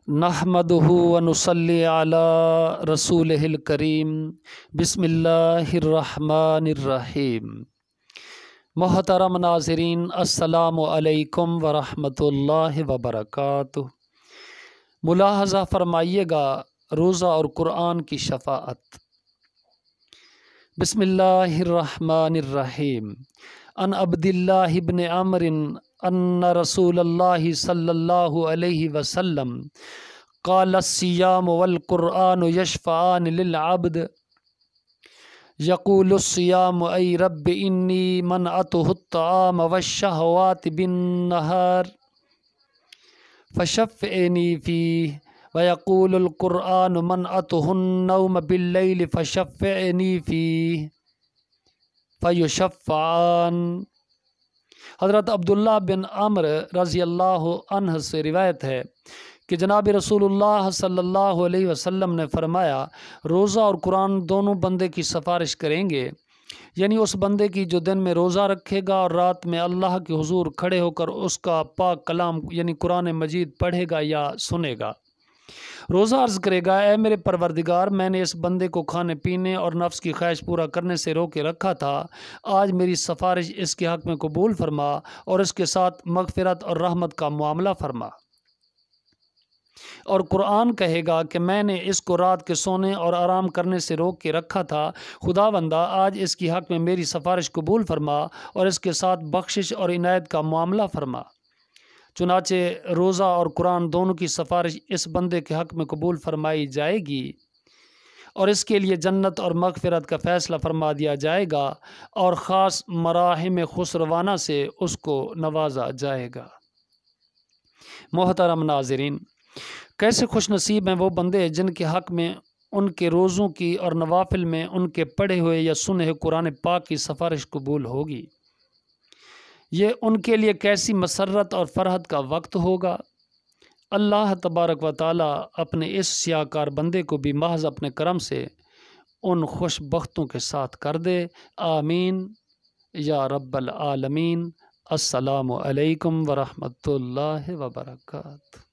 نحمدہ ونصلی علی رسولہ الکریم بسم اللہ الرحمن الرحیم۔ محترم ناظرین، السلام علیکم ورحمۃ اللہ وبرکاتہ۔ ملاحظہ فرمائیے گا روزہ اور قرآن کی شفاعت۔ بسم اللہ الرحمن الرحیم۔ ان عبد اللہ بن عمرو ان رسول اللہ صلی اللہ علیہ وسلم قال الصیام والقرآن یشفعان للعبد یقول الصیام ای رب انی منعته الطعام والشہوات بالنہار فشفعنی فیہ ویقول القرآن منعته النوم باللیل فشفعنی فیہ فیشفعان۔ حضرت عبداللہ بن عمر رضی اللہ عنہ سے روایت ہے کہ جناب رسول اللہ صلی اللہ علیہ وسلم نے فرمایا، روزہ اور قرآن دونوں بندے کی سفارش کریں گے، یعنی اس بندے کی جو دن میں روزہ رکھے گا اور رات میں اللہ کے حضور کھڑے ہو کر اس کا پاک کلام یعنی قرآن مجید پڑھے گا یا سنے گا۔ روزہ عرض کرے گا، اے میرے پروردگار، میں نے اس بندے کو کھانے پینے اور نفس کی خواہش پورا کرنے سے روکے رکھا تھا، آج میری سفارش اس کے حق میں قبول فرما اور اس کے ساتھ مغفرت اور رحمت کا معاملہ فرما۔ اور قرآن کہے گا کہ میں نے اس کو رات کے سونے اور آرام کرنے سے روک کے رکھا تھا، خدا بندہ آج اس کی حق میں میری سفارش قبول فرما اور اس کے ساتھ بخشش اور عنایت کا معاملہ فرما۔ چنانچہ روزہ اور قرآن دونوں کی سفارش اس بندے کے حق میں قبول فرمائی جائے گی اور اس کے لیے جنت اور مغفرت کا فیصلہ فرما دیا جائے گا اور خاص مراحم خسروانہ سے اس کو نوازا جائے گا۔ محترم ناظرین، کیسے خوش نصیب ہیں وہ بندے جن کے حق میں ان کے روزوں کی اور نوافل میں ان کے پڑھے ہوئے یا سنے ہوئے قرآن پاک کی سفارش قبول ہوگی۔ یہ ان کے لیے کیسی مسرت اور فرحت کا وقت ہوگا۔ اللہ تبارک و تعالی اپنے اس سیاہ کار بندے کو بھی محض اپنے کرم سے ان خوش بختوں کے ساتھ کر دے، آمین یا رب العالمین۔ السلام علیکم ورحمۃ اللہ وبرکاتہ۔